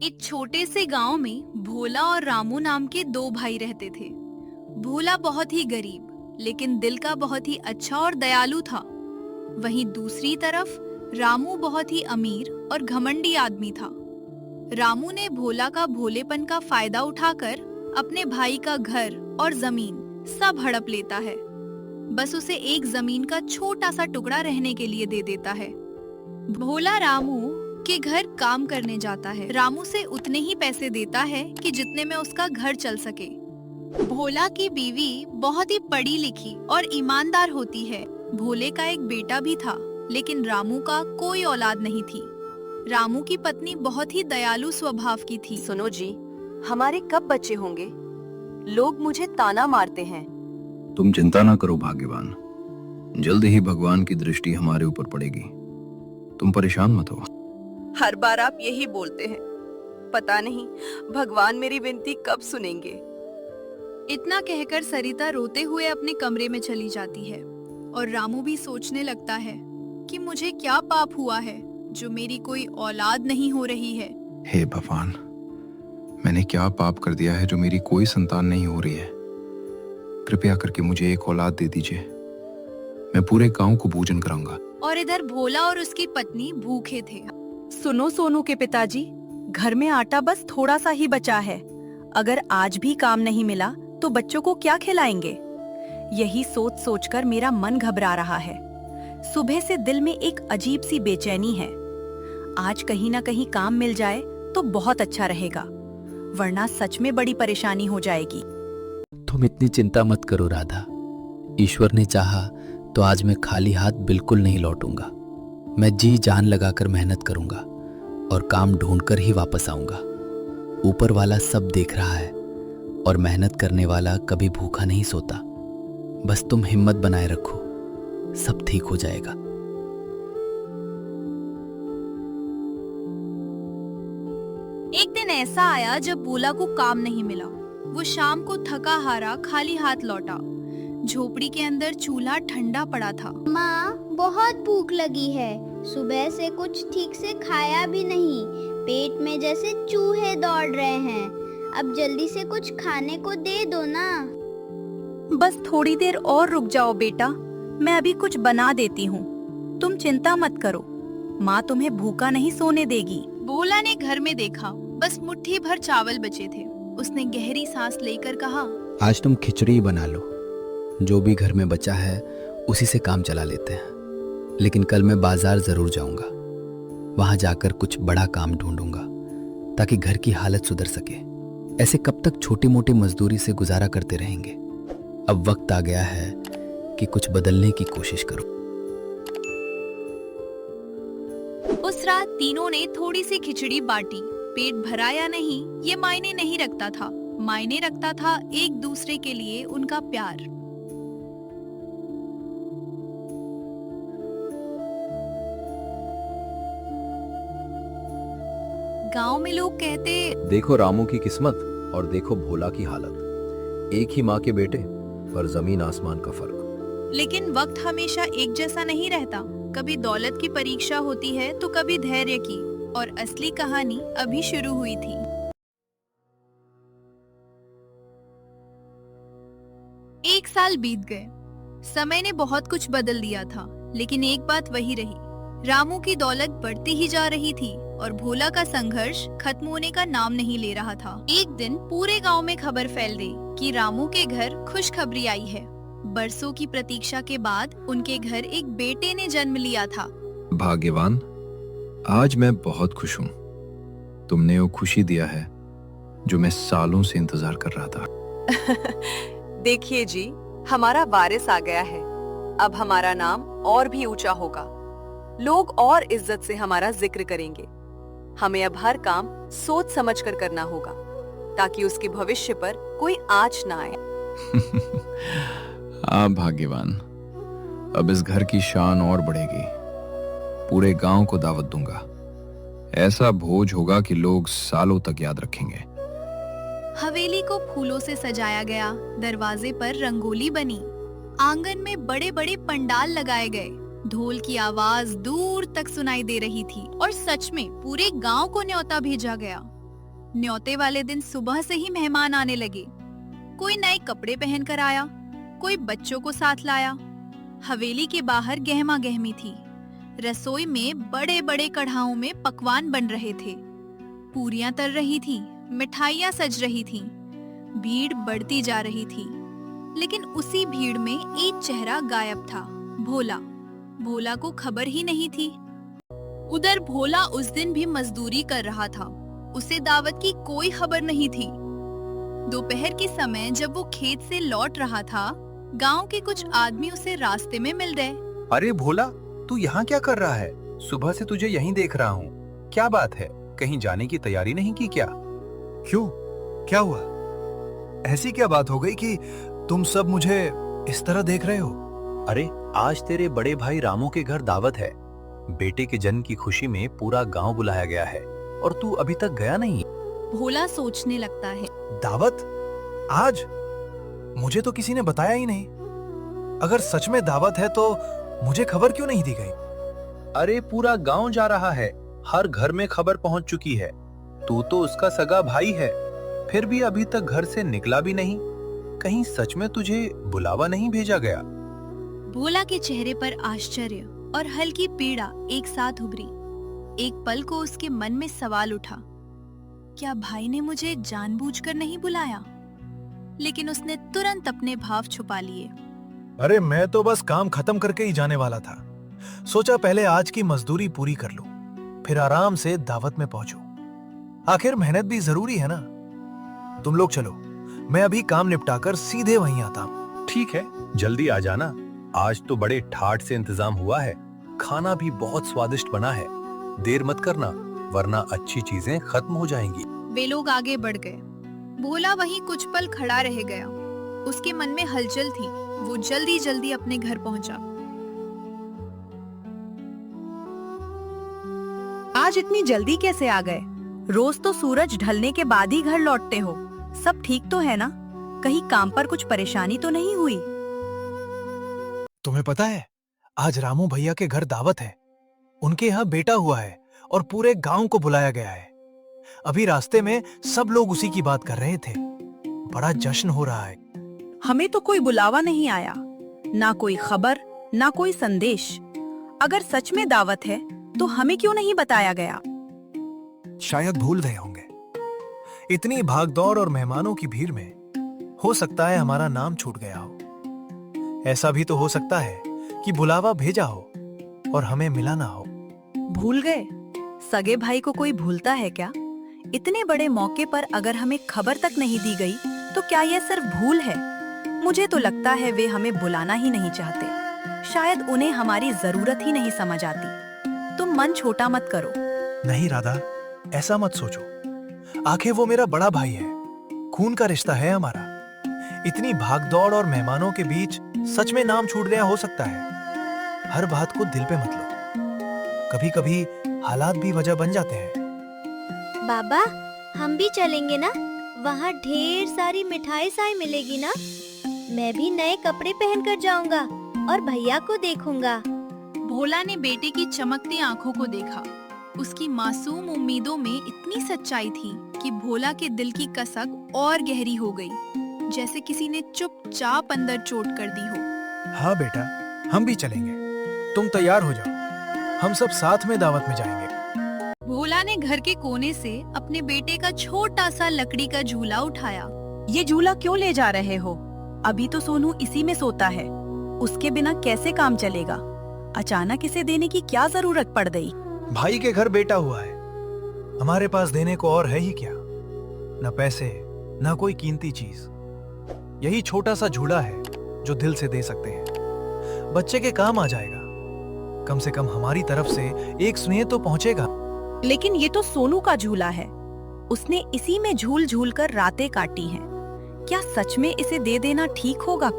एक छोटे से गांव में भोला और रामू नाम के दो भाई रहते थे। भोला बहुत ही गरीब लेकिन दिल का बहुत ही अच्छा और दयालु था। वहीं दूसरी तरफ रामू बहुत ही अमीर और घमंडी आदमी था। रामू ने भोला का भोलेपन का फायदा उठाकर अपने भाई का घर और जमीन सब हड़प लेता है। बस उसे एक जमीन का छोटा सा टुकड़ा रहने के लिए दे देता है। भोला रामू के घर काम करने जाता है। रामू से उतने ही पैसे देता है कि जितने में उसका घर चल सके। भोला की बीवी बहुत ही पढ़ी लिखी और ईमानदार होती है। भोले का एक बेटा भी था लेकिन रामू का कोई औलाद नहीं थी। रामू की पत्नी बहुत ही दयालु स्वभाव की थी। सुनो जी, हमारे कब बच्चे होंगे? लोग मुझे ताना मारते हैं। तुम चिंता ना करो भाग्यवान, जल्दी ही भगवान की दृष्टि हमारे ऊपर पड़ेगी। तुम परेशान मत हो। हर बार आप यही बोलते हैं, पता नहीं भगवान मेरी विनती कब सुनेंगे। इतना कहकर सरिता रोते हुए अपने कमरे में चली जाती है और रामू भी सोचने लगता है कि मुझे क्या पाप हुआ है जो मेरी कोई औलाद नहीं हो रही है। हे भगवान, मैंने क्या पाप कर दिया है जो मेरी कोई संतान नहीं हो रही है। कृपया करके मुझे एक औलाद दे दीजिए, मैं पूरे गांव को भोजन कराऊंगा। और इधर भोला और उसकी पत्नी भूखे थे। सुनो सोनू के पिताजी, घर में आटा बस थोड़ा सा ही बचा है। अगर आज भी काम नहीं मिला तो बच्चों को क्या खिलाएंगे? यही सोच सोचकर मेरा मन घबरा रहा है। सुबह से दिल में एक अजीब सी बेचैनी है। आज कहीं ना कहीं काम मिल जाए तो बहुत अच्छा रहेगा, वरना सच में बड़ी परेशानी हो जाएगी। तुम इतनी चिंता मत करो राधा। ईश्वर ने चाहा तो आज मैं खाली हाथ बिल्कुल नहीं लौटूंगा। मैं जी जान लगाकर मेहनत करूंगा और काम ढूंढकर ही वापस आऊंगा। ऊपर वाला सब देख रहा है और मेहनत करने वाला कभी भूखा नहीं सोता। बस तुम हिम्मत बनाए रखो, सब ठीक हो जाएगा। एक दिन ऐसा आया जब भोला को काम नहीं मिला। वो शाम को थका हारा खाली हाथ लौटा। झोपड़ी के अंदर चूल्हा ठंडा पड़ा था। माँ, बहुत भूख लगी है। सुबह से कुछ ठीक से खाया भी नहीं। पेट में जैसे चूहे दौड़ रहे हैं। अब जल्दी से कुछ खाने को दे दो ना। बस थोड़ी देर और रुक जाओ बेटा, मैं अभी कुछ बना देती हूँ। तुम चिंता मत करो, माँ तुम्हें भूखा नहीं सोने देगी। भोला ने घर में देखा, बस मुट्ठी भर चावल बचे थे। उसने गहरी सांस लेकर कहा, आज तुम खिचड़ी बना लो। जो भी घर में बचा है उसी से काम चला लेते हैं। लेकिन कल मैं बाजार जरूर जाऊंगा। वहां जाकर कुछ बड़ा काम ढूंढूंगा ताकि घर की हालत सुधर सके। ऐसे कब तक छोटी मोटी मजदूरी से गुजारा करते रहेंगे? अब वक्त आ गया है कि कुछ बदलने की कोशिश करो। उस रात तीनों ने थोड़ी सी खिचड़ी बांटी। पेट भरा या नहीं ये मायने नहीं रखता था। मायने रखता था एक दूसरे के लिए उनका प्यार। गांव में लोग कहते, देखो रामू की किस्मत और देखो भोला की हालत। एक ही माँ के बेटे पर जमीन आसमान का फर्क। लेकिन वक्त हमेशा एक जैसा नहीं रहता। कभी दौलत की परीक्षा होती है तो कभी धैर्य की। और असली कहानी अभी शुरू हुई थी। एक साल बीत गए। समय ने बहुत कुछ बदल दिया था, लेकिन एक बात वही रही। रामू की दौलत बढ़ती ही जा रही थी और भोला का संघर्ष खत्म होने का नाम नहीं ले रहा था। एक दिन पूरे गांव में खबर फैल गई कि रामू के घर खुशखबरी आई है। बरसों की प्रतीक्षा के बाद उनके घर एक बेटे ने जन्म लिया था। भाग्यवान, आज मैं बहुत खुश हूँ। तुमने वो खुशी दिया है जो मैं सालों से इंतजार कर रहा था। देखिए जी, हमारा वारिस आ गया है। अब हमारा नाम और भी ऊंचा होगा। लोग और इज्जत से हमारा जिक्र करेंगे। हमें अब हर काम सोच समझकर करना होगा ताकि उसके भविष्य पर कोई आंच ना आए। आप भाग्यवान, अब इस घर की शान और बढ़ेगी। पूरे गांव को दावत दूंगा। ऐसा भोज होगा कि लोग सालों तक याद रखेंगे। हवेली को फूलों से सजाया गया। दरवाजे पर रंगोली बनी। आंगन में बड़े बड़े पंडाल लगाए गए। ढोल की आवाज दूर तक सुनाई दे रही थी और सच में पूरे गांव को न्योता भेजा गया। न्योते वाले दिन सुबह से ही मेहमान आने लगे। कोई नए कपड़े पहनकर आया, कोई बच्चों को साथ लाया। हवेली के बाहर गहमा गहमी थी। रसोई में बड़े बड़े कढ़ाओं में पकवान बन रहे थे। पूरियां तल रही थी, मिठाइयां सज रही थीं। भीड़ बढ़ती जा रही थी, लेकिन उसी भीड़ में एक चेहरा गायब था, भोला। भोला को खबर ही नहीं थी। उधर भोला उस दिन भी मजदूरी कर रहा था। उसे दावत की कोई खबर नहीं थी। दोपहर के समय जब वो खेत से लौट रहा था, गांव के कुछ आदमी उसे रास्ते में मिल गए। अरे भोला, तू यहाँ क्या कर रहा है? सुबह से तुझे यहीं देख रहा हूँ। क्या बात है? कहीं जाने की तैयारी नहीं की क्या? क्यों? क्या हुआ? ऐसी क्या बात हो गई कि तुम सब मुझे इस तरह देख रहे हो? अरे आज तेरे बड़े भाई रामू के घर दावत है। बेटे के जन्म की खुशी में पूरा गांव बुलाया गया है और तू अभी तक गया नहीं। भोला सोचने लगता है। दावत? आज? मुझे तो किसी ने बताया ही नहीं। अगर सच में दावत है तो मुझे खबर क्यों नहीं दी गई? अरे पूरा गांव जा रहा है, हर घर में खबर पहुंच चुकी है। तू तो उसका सगा भाई है, फिर भी अभी तक घर से निकला भी नहीं। कहीं सच में तुझे बुलावा नहीं भेजा गया? भोला के चेहरे पर आश्चर्य और हल्की पीड़ा एक साथ उभरी। एक पल को उसके मन में सवाल उठा, क्या भाई ने मुझे जानबूझकर नहीं बुलाया? लेकिन उसने तुरंत अपने भाव छुपा लिए। अरे मैं तो बस काम खत्म करके ही जाने वाला था। सोचा पहले आज की मजदूरी पूरी कर लूं, फिर आराम से दावत में पहुंचूं। आखिर मेहनत भी जरूरी है ना। तुम लोग चलो, मैं अभी काम निपटाकर सीधे वहीं आता हूं। ठीक है, जल्दी आ जाना। आज तो बड़े ठाठ से इंतजाम हुआ है। खाना भी बहुत स्वादिष्ट बना है। देर मत करना, वरना अच्छी चीजें खत्म हो जाएंगी। वे लोग आगे बढ़ गए। भोला वहीं कुछ पल खड़ा रह गया। उसके मन में हलचल थी। वो जल्दी जल्दी अपने घर पहुंचा। आज इतनी जल्दी कैसे आ गए? रोज तो सूरज ढलने के बाद ही घर लौटते हो। सब ठीक तो है ना? कहीं काम पर कुछ परेशानी तो नहीं हुई? तुम्हें पता है, आज रामू भैया के घर दावत है। उनके यहाँ बेटा हुआ है और पूरे गांव को बुलाया गया है। अभी रास्ते में सब लोग उसी की बात कर रहे थे। बड़ा जश्न हो रहा है। हमें तो कोई बुलावा नहीं आया, ना कोई खबर, ना कोई संदेश। अगर सच में दावत है तो हमें क्यों नहीं बताया गया? शायद भूल गए होंगे। इतनी भागदौड़ और मेहमानों की भीड़ में हो सकता है हमारा नाम छूट गया हो। ऐसा भी तो हो सकता है कि बुलावा भेजा हो और हमें मिला ना हो। भूल गए? सगे भाई को कोई भूलता है क्या? इतने बड़े मौके पर अगर हमें खबर तक नहीं दी गई तो क्या यह सिर्फ भूल है? मुझे तो लगता है वे हमें बुलाना ही नहीं चाहते। शायद उन्हें हमारी जरूरत ही नहीं समझ आती। तुम मन छोटा मत करो। नहीं राधा, ऐसा मत सोचो। आखिर वो मेरा बड़ा भाई है, खून का रिश्ता है हमारा। इतनी भागदौड़ और मेहमानों के बीच सच में नाम छूट गया हो सकता है। हर बात को दिल पे मत लो। कभी कभी हालात भी वजह बन जाते हैं। बाबा, हम भी चलेंगे ना? वहाँ ढेर सारी मिठाई साई मिलेगी ना? मैं भी नए कपड़े पहनकर जाऊंगा और भैया को देखूंगा। भोला ने बेटे की चमकती आंखों को देखा। उसकी मासूम उम्मीदों में इतनी सच्चाई थी कि भोला के दिल की कसक और गहरी हो गई, जैसे किसी ने चुपचाप अंदर चोट कर दी हो। हाँ बेटा, हम भी चलेंगे। तुम तैयार हो जाओ, हम सब साथ में दावत में जाएंगे। भोला ने घर के कोने से अपने बेटे का छोटा सा लकड़ी का झूला उठाया। ये झूला क्यों ले जा रहे हो? अभी तो सोनू इसी में सोता है। उसके बिना कैसे काम चलेगा? अचानक इसे देने की क्या जरूरत पड़ गई? भाई के घर बेटा हुआ है, हमारे पास देने को और है ही क्या? न पैसे, न कोई कीमती चीज। यही छोटा सा झूला है जो दिल से दे सकते हैं। बच्चे के काम आ जाएगा। कम से कम हमारी तरफ से एक स्नेह तो पहुंचेगा। लेकिन ये तो सोनू का झूला है। उसने इसी में झूल झूल कर रातें काटी हैं। क्या सच में इसे दे देना ठीक होगा?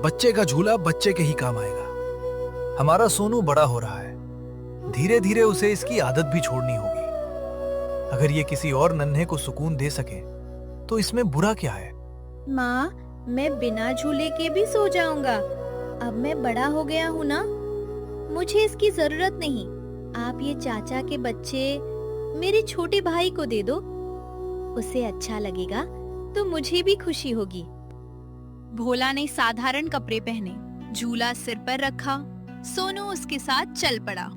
बच्चे का झूला बच्चे के ही काम आएगा। हमारा सोनू बड़ा हो रहा है, धीरे धीरे उसे इसकी आदत भी छोड़नी होगी। अगर ये किसी और नन्हे को सुकून दे सके तो इसमें बुरा क्या है? माँ, मैं बिना झूले के भी सो जाऊंगा। अब मैं बड़ा हो गया हूँ ना, मुझे इसकी जरूरत नहीं। आप ये चाचा के बच्चे मेरे छोटे भाई को दे दो। उसे अच्छा लगेगा तो मुझे भी खुशी होगी। भोला ने साधारण कपड़े पहने, झूला सिर पर रखा। सोनू उसके साथ चल पड़ा।